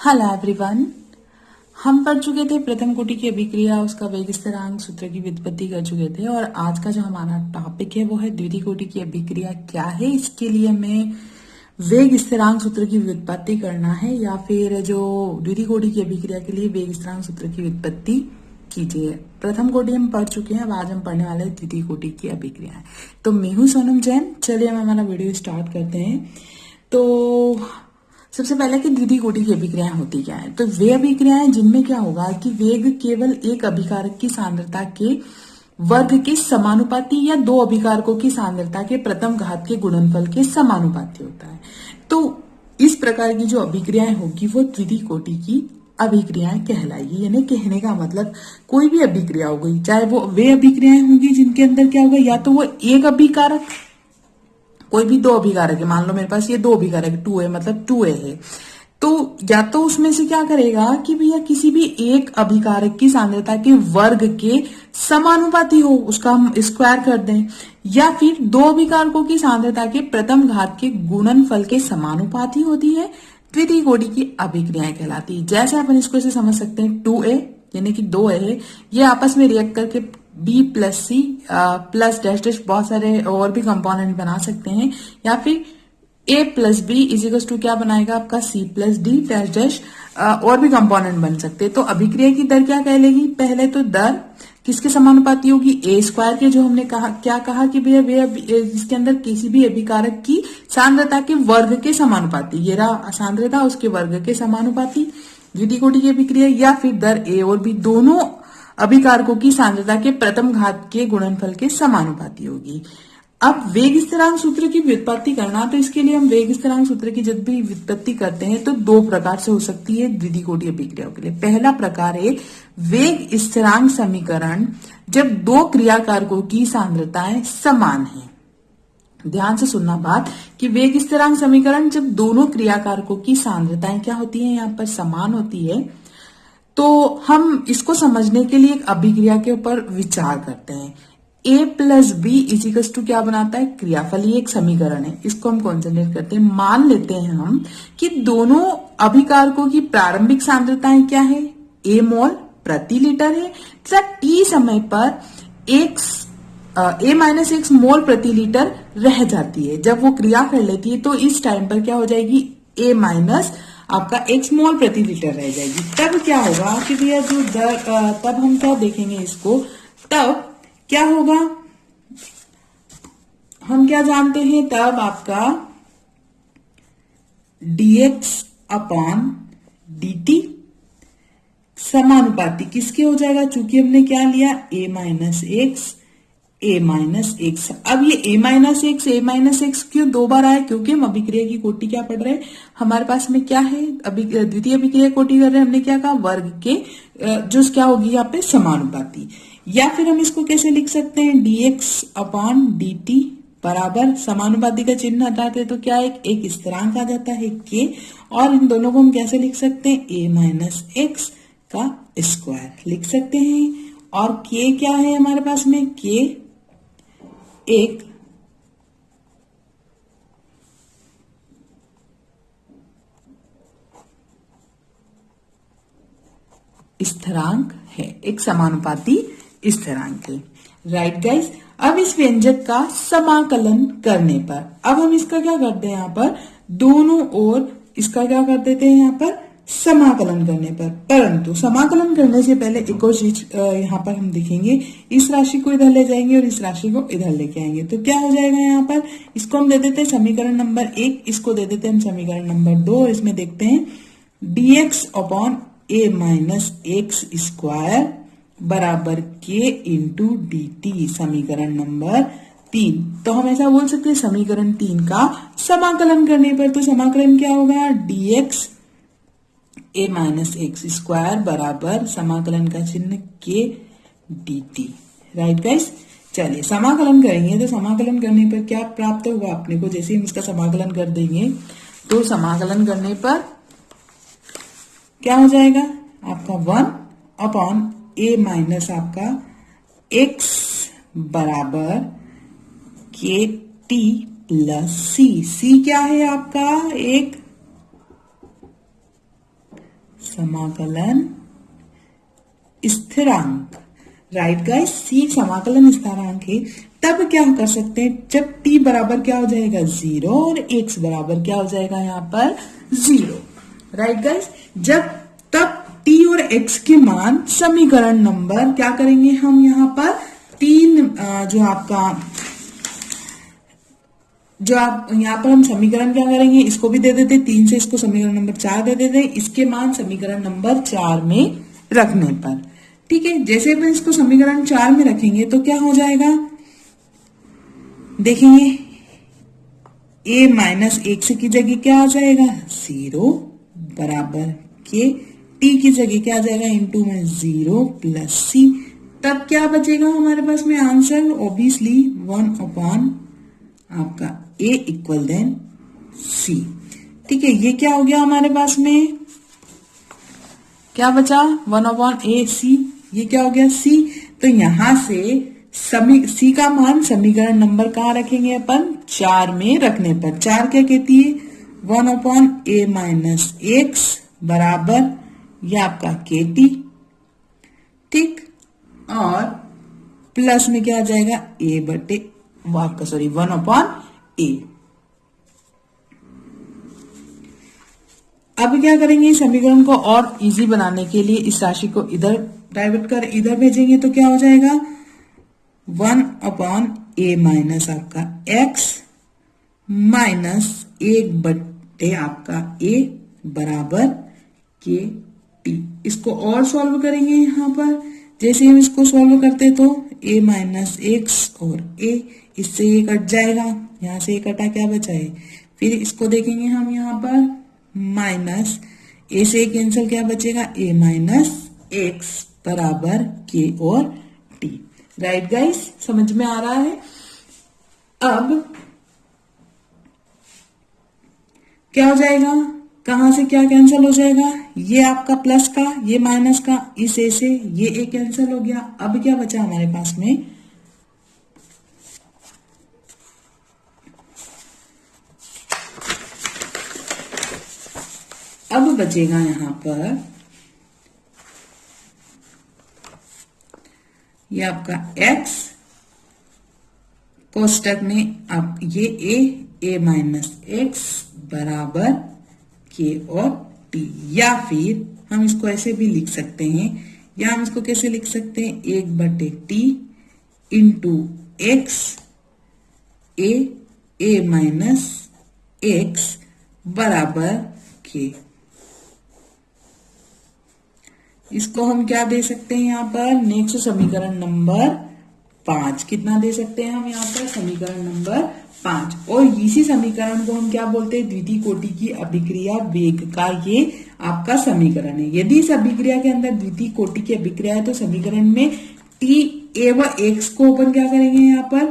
Hello everyone. हम पढ़ चुके थे प्रथम कोटि की अभिक्रिया, उसका वेग स्थिरांक सूत्र की व्युत्पत्ति कर चुके थे और आज का जो हमारा टॉपिक है वो है द्वितीय कोटि की अभिक्रिया क्या है। इसके लिए हमें वेग स्थिरांक सूत्र की व्युत्पत्ति करना है या फिर जो द्वितीय कोटि की अभिक्रिया के लिए वेग स्थिरांक सूत्र की व्युत्पत्ति कीजिए। प्रथम कोटि हम पढ़ चुके हैं, अब आज हम पढ़ने वाले हैं द्वितीय कोटि की अभिक्रिया। तो मैं हूं सोनम जैन। चलिए हम हमारा वीडियो स्टार्ट करते हैं। तो सबसे पहले कि द्वितीय कोटि की अभिक्रियाएं होती क्या है। तो वे अभिक्रियाएं जिनमें क्या होगा कि वेग केवल एक अभिकारक की सांद्रता के वर्ग के समानुपाती या दो अभिकारकों की सांद्रता के प्रथम घात के गुणनफल के समानुपाती होता है। तो इस प्रकार की जो अभिक्रियाएं होगी वो द्वितीय कोटि की अभिक्रियाएं कहलाएगी। यानी कहने का मतलब कोई भी अभिक्रिया हो गई, चाहे वो वे अभिक्रियाएं होंगी जिनके अंदर क्या होगा, या तो वो एक अभिकारक, कोई भी दो अभिकारक है, मान लो मेरे पास ये दो अभिकारक 2a मतलब 2a है, तो या तो उसमें से क्या करेगा कि भैया किसी भी एक अभिकारक की सांद्रता के वर्ग के समानुपाती हो, उसका हम स्क्वायर कर दें, या फिर दो अभिकारकों की सांद्रता के प्रथम घात के गुणनफल के समानुपाती होती है। द्वितीय कोटि की अभिक्रियाएं कहलाती है। जैसे अपन इसको ऐसे समझ सकते हैं, 2a यानी कि 2a है, ये आपस में रिएक्ट करके B plus C plus dash dash बहुत सारे और भी कंपोनेंट बना सकते हैं, या फिर A plus B equals to क्या बनाएगा आपका C plus D dash dash और भी कंपोनेंट बन सकते हैं। तो अभिक्रिया की दर क्या कहलेगी, पहले तो दर किसके समानुपाती होगी, ए स्क्वायर के, जो हमने कहा क्या कहा कि भैया वे जिसके अंदर किसी भी अभिकारक की सांद्रता के वर्ग के समानुपाती, ये रहा सांद्रता उसके वर्ग के समानुपाती द्वितीय कोटि की अभिक्रिया, या फिर दर ए और बी दोनों अभिकारकों की सांद्रता के प्रथम घात के गुणनफल के समानुपाती होगी। अब वेग स्थिरांक सूत्र की व्युत्पत्ति करना, तो इसके लिए हम वेग स्थिरांक सूत्र की जब भी व्युत्पत्ति करते हैं तो दो प्रकार से हो सकती है द्वितीय कोटि अभिक्रियाओं के लिए। पहला प्रकार है वेग स्थिरांक समीकरण जब दो क्रियाकारकों की सांद्रताएं समान है। ध्यान से सुनना बात कि वेग स्थिरांक समीकरण जब दोनों क्रियाकारकों की सांद्रताएं क्या होती है, यहाँ पर समान होती है, तो हम इसको समझने के लिए एक अभिक्रिया के ऊपर विचार करते हैं। a plus B equals to क्या बनाता है, क्रियाफल। ये एक समीकरण है, इसको हम कॉन्सेंट्रेट करते हैं। मान लेते हैं हम कि दोनों अभिकारकों की प्रारंभिक सांद्रताएं क्या है, a मोल प्रति लीटर है, तथा t समय पर a माइनस एक्स मोल प्रति लीटर रह जाती है। जब वो क्रिया कर लेती है तो इस टाइम पर क्या हो जाएगी, a माइनस आपका x मोल प्रति लीटर रह जाएगी। तब क्या होगा कि भैया जो दर, तब हम क्या देखेंगे इसको, तब क्या होगा, हम क्या जानते हैं, तब आपका dx अपॉन dt समानुपाती किसके हो जाएगा, चूंकि हमने क्या लिया a माइनस एक्स। अब ये a माइनस एक्स क्यों दो बार आया, क्योंकि हम अभिक्रिया की कोटि क्या पढ़ रहे हैं, हमारे पास में क्या है, द्वितीय अभिक्रिया कोटि कर रहे हैं, हमने क्या कहा, वर्ग के जो क्या होगी यहाँ पे समानुपाती। या फिर हम इसको कैसे लिख सकते हैं, dx अपॉन dt बराबर समानुपाती का चिन्ह हटाते हैं तो क्या एक स्थिरांक आ जाता है k, और इन दोनों को हम कैसे लिख सकते हैं, a माइनस एक्स का स्क्वायर लिख सकते हैं। और k क्या है हमारे पास में, k एक स्थिरांक है, एक समानुपाती स्थिरांक है। राइट गाइस, अब इस व्यंजक का समाकलन करने पर, अब हम इसका क्या करते हैं, यहाँ पर दोनों ओर इसका क्या कर देते हैं, यहाँ पर समाकलन करने पर। परंतु समाकलन करने से पहले एक और चीज यहाँ पर हम देखेंगे, इस राशि को इधर ले जाएंगे और इस राशि को इधर लेके आएंगे, तो क्या हो जाएगा, यहाँ पर इसको हम दे देते हैं समीकरण नंबर 1, इसको दे देते हैं हम समीकरण नंबर 2, और इसमें देखते हैं dx upon a minus x square बराबर k इंटू dt समीकरण नंबर 3। तो हम ऐसा बोल सकते हैं समीकरण 3 का समाकलन करने पर, तो समाकलन क्या होगा, dx a minus x square बराबर समाकलन का चिन्ह k dt। राइट गाइस, चलिए समाकलन करेंगे, तो समाकलन करने पर क्या प्राप्त होगा अपने को, जैसे हम इसका समाकलन कर देंगे तो समाकलन करने पर क्या हो जाएगा आपका 1 अपॉन a माइनस आपका x बराबर के टी प्लस सी। सी क्या है आपका, एक समाकलन स्थिरांक। राइट गाइस, सी एक समाकलन स्थिरांक है। तब क्या कर सकते हैं, जब t बराबर क्या हो जाएगा 0 और x बराबर क्या हो जाएगा यहाँ पर 0। राइट गाइस, जब तब t और x के मान समीकरण नंबर क्या करेंगे हम यहाँ पर जो आप यहाँ पर हम समीकरण क्या करेंगे, इसको भी दे देते 3 से, इसको समीकरण नंबर 4 दे देते, इसके मान समीकरण नंबर 4 में रखने पर। ठीक है, जैसे अपन इसको समीकरण 4 में रखेंगे तो क्या हो जाएगा, देखेंगे a माइनस x की जगह क्या आ जाएगा 0 बराबर के t की जगह क्या आ जाएगा इंटू में 0 प्लस c। तब क्या बचेगा हमारे पास में आंसर, ऑब्वियसली 1 अपॉन आपका a इक्वल देन c। ठीक है, ये क्या हो गया हमारे पास में, क्या बचा 1 अपॉन a c, ये क्या हो गया c। तो यहां से सी का मान समीकरण नंबर कहाँ रखेंगे अपन 4 में रखने पर। 4 क्या कहती है 1 अपॉन a माइनस एक्स बराबर ये आपका के टी। ठीक, और प्लस में क्या आ जाएगा a बटे आपका 1 अपॉन a। अब क्या करेंगे, समीकरण को और इजी बनाने के लिए इस राशि को इधर डाइवर्ट कर इधर भेजेंगे तो क्या हो जाएगा 1 अपॉन a माइनस आपका x माइनस 1 बटे आपका a बराबर के टी। इसको और सॉल्व करेंगे यहाँ पर, जैसे हम इसको सॉल्व करते तो a माइनस एक्स और a, इससे ये कट जाएगा, यहाँ से ये कटा क्या बचा है। फिर इसको देखेंगे हम यहाँ पर माइनस a से कैंसिल क्या बचेगा a माइनस एक्स बराबर के और टी। राइट गाइस, समझ में आ रहा है। अब क्या हो जाएगा, कहां से क्या कैंसिल हो जाएगा, ये आपका प्लस का ये माइनस का, इस ए से ये ए कैंसिल हो गया। अब क्या बचा हमारे पास में, अब बचेगा यहां पर ये आपका x कोष्टक में आप ये a माइनस एक्स बराबर के और t, या फिर हम इसको ऐसे भी लिख सकते हैं, या हम इसको कैसे लिख सकते हैं 1 बटे T into x a minus x बराबर के। इसको हम क्या दे सकते हैं यहाँ पर, नेक्स्ट समीकरण नंबर 5। कितना दे सकते हैं हम यहाँ पर, समीकरण नंबर 5। और इसी समीकरण को हम क्या बोलते हैं, द्वितीय कोटि की अभिक्रिया वेग का ये आपका समीकरण है। यदि इस अभिक्रिया के अंदर द्वितीय कोटि की अभिक्रिया है तो समीकरण में t एवं x को अपन क्या करेंगे, यहाँ पर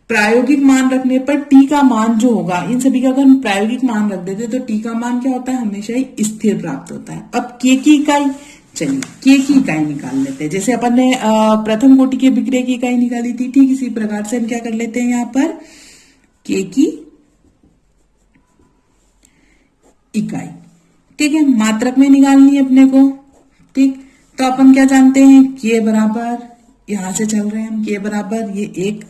प्रायोगिक मान रखने पर t का मान जो होगा, इन सभी का अगर हम प्रायोगिक मान रख देते तो t का मान क्या होता है, हमेशा ही स्थिर प्राप्त होता है। अब k की इकाई, चलिए के की इकाई निकाल लेते हैं। जैसे अपन ने प्रथम कोटि की अभिक्रिया की इकाई निकाली थी, ठीक इसी प्रकार से हम क्या कर लेते हैं यहाँ पर के की इकाई। ठीक है, मात्रक में निकालनी है अपने को। ठीक, तो अपन क्या जानते हैं, के बराबर, यहां से चल रहे हैं हम, के बराबर ये एक,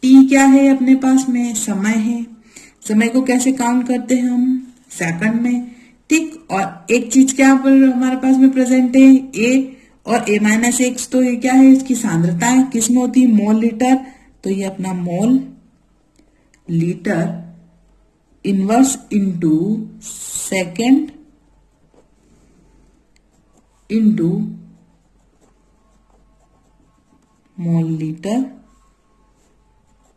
टी क्या है अपने पास में, समय है। समय को कैसे काउंट करते हैं हम, सेकंड में। ठीक, और एक चीज क्या पर हमारे पास में प्रेजेंट है a, और a माइनस एक्स, तो ये क्या है, इसकी सांद्रता है, किसमें होती है, मोल लीटर। तो ये अपना mole litre inverse into second into mole litre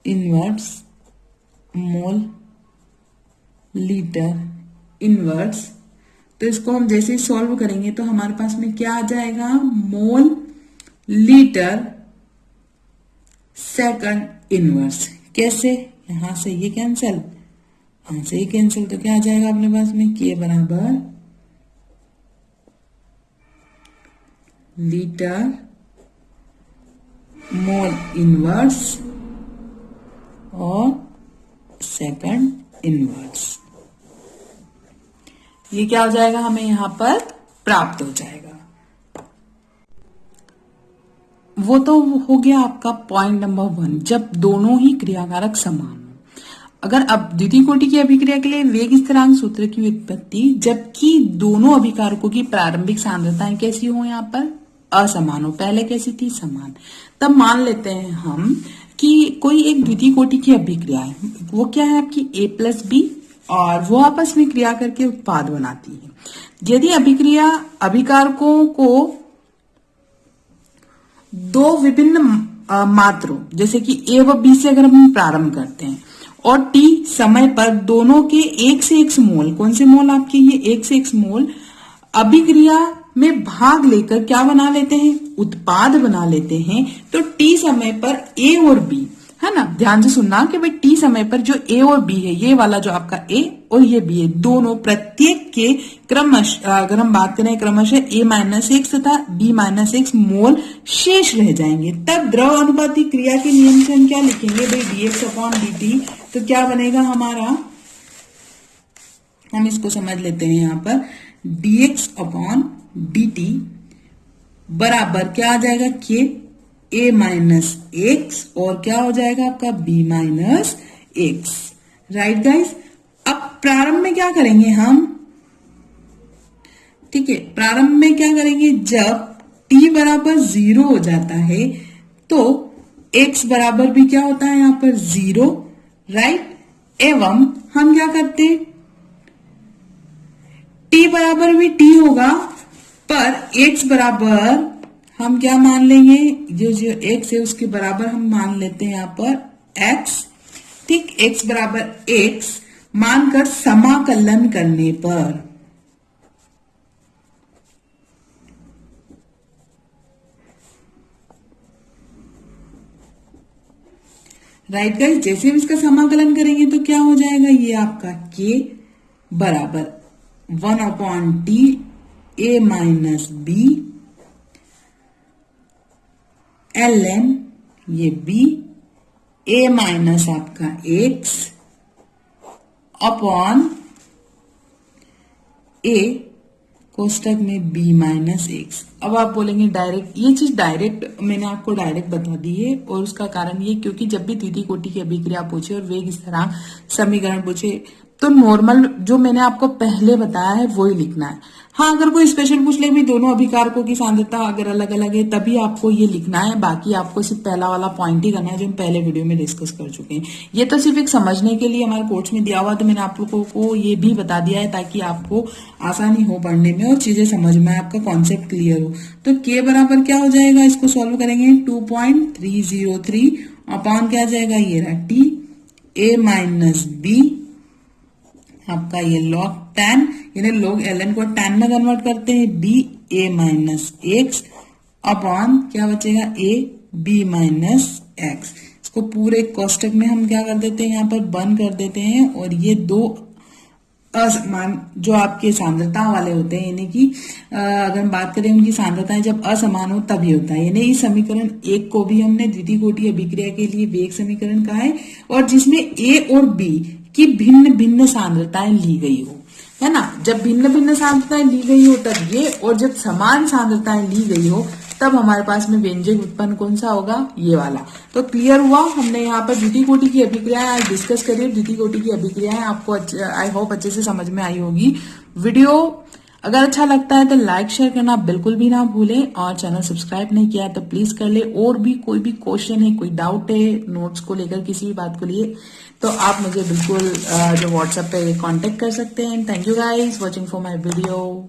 inverse mole litre inverse. तो इसको हम जैसे ही सॉल्व करेंगे तो हमारे पास में क्या आ जाएगा, मोल लीटर सेकंड इनवर्स। कैसे, यहां से ये कैंसिल, यहां से ये कैंसिल, तो क्या आ जाएगा अपने पास में के बराबर लीटर मोल इनवर्स और सेकंड इनवर्स। ये क्या हो जाएगा हमें यहाँ पर प्राप्त हो जाएगा। वो तो हो गया आपका पॉइंट नंबर 1, जब दोनों ही क्रियाकारक समान हो। अगर अब द्वितीय कोटि की अभिक्रिया के लिए वेग स्थिरांक सूत्र की व्युत्पत्ति, जबकि दोनों अभिकारकों की प्रारंभिक सांद्रताएं कैसी हो, यहाँ पर असमान हो। पहले कैसी थी, समान। तब मान लेते हैं हम कि कोई एक द्वितीय कोटि की अभिक्रिया है, वो क्या है आपकी A+B, और वो आपस में क्रिया करके उत्पाद बनाती है। यदि अभिक्रिया अभिकारकों को दो विभिन्न मात्रों जैसे कि A व B से अगर हम प्रारंभ करते हैं और T समय पर दोनों के 1 से 1 मोल, कौन से मोल आपके, ये 1 से 1 मोल अभिक्रिया में भाग लेकर क्या बना लेते हैं, उत्पाद बना लेते हैं, तो T समय पर A और B, है ना, ध्यान से सुनना कि भाई T समय पर जो A और B है, ये वाला जो आपका A और ये B है, दोनों प्रत्येक के क्रमशः, अगर हम बात करें क्रमशः A-1 तथा B-1 मोल शेष रह जाएंगे। तब द्रव अनुपाती क्रिया के नियम से हम क्या लिखेंगे भाई, dx/dt। तो क्या बनेगा हमारा, हम इसको समझ लेते हैं यहाँ पर, dx/dt बराबर क्या आ जाएगा, k A-x, और क्या हो जाएगा आपका B-x। Right guys. अब प्रारंभ में क्या करेंगे हम, ठीक है, प्रारंभ में क्या करेंगे, जब t बराबर 0 हो जाता है तो x बराबर भी क्या होता है यहाँ पर 0, राइट। एवं हम क्या करते हैं, t बराबर भी t होगा, पर x बराबर हम क्या मान लेंगे, जो x है उसके बराबर हम मान लेते हैं यहाँ पर x, ठीक। x बराबर x मानकर समाकलन करने पर, राइट गाइस, जैसे हम इसका समाकलन करेंगे तो क्या हो जाएगा, ये आपका k बराबर 1/t A-b ln ये b A माइनस आपका x अपॉन A कोष्टक में B-x। अब आप बोलेंगे डायरेक्ट, ये चीज डायरेक्ट मैंने आपको डायरेक्ट बता दी है, और उसका कारण ये क्योंकि जब भी द्वितीय कोटि की अभिक्रिया पूछे और वेग स्थिरांक समीकरण पूछे तो नॉर्मल जो मैंने आपको पहले बताया है वो ही लिखना है। हाँ, अगर कोई स्पेशल पूछ ले भी दोनों अभिकारकों की सांद्रता अगर अलग अलग है तभी आपको ये लिखना है, बाकी आपको सिर्फ पहला वाला पॉइंट ही करना है जो हम पहले वीडियो में डिस्कस कर चुके हैं। ये तो सिर्फ एक समझने के लिए हमारे कोर्स में दिया हुआ, तो मैंने आप लोगों को ये भी बता दिया है ताकि आपको आसानी हो पढ़ने में और चीजें समझ में, आपका कॉन्सेप्ट क्लियर हो। तो k बराबर क्या हो जाएगा, इसको सॉल्व करेंगे 2.303 अपॉन क्या आ जाएगा, ये रहा t A-b आपका ये log tan, यानी log ln को tan में कन्वर्ट करते हैं, b A-x अपॉन क्या बचेगा A-b-x। इसको पूरे कोष्टक में हम क्या कर देते हैं, यहाँ पर बंद कर देते हैं, और ये दो असमान जो आपके सांद्रता वाले होते हैं, यानी कि अगर हम बात करें उनकी सांद्रताएं जब असमान हो तभी होता है। यानी इस समीकरण 1 को भी हमने द्वितीय कोटि अभिक्रिया के लिए वेग समीकरण कहा है, और जिसमें A और B की भिन्न भिन्न सांद्रताएं ली गई हो, है ना। जब भिन्न भिन्न सांद्रताएं ली गई हो तब ये, और जब समान सांद्रताएं ली गई हो तब हमारे पास में व्यंजक उत्पन्न कौन सा होगा, ये वाला। तो क्लियर हुआ, हमने यहाँ पर द्वितीय कोटि की अभिक्रियाएं आज डिस्कस करी। द्वितीय कोटि की अभिक्रियाएं आपको आई होप अच्छे से समझ में आई होगी। वीडियो अगर अच्छा लगता है तो लाइक शेयर करना बिल्कुल भी ना भूलें, और चैनल सब्सक्राइब नहीं किया है तो प्लीज कर ले। और भी कोई भी क्वेश्चन है, कोई डाउट है नोट्स को लेकर, किसी भी बात को लिए, तो आप मुझे बिल्कुल जो व्हाट्सएप पे कांटेक्ट कर सकते हैं। Thank you guys watching for my video.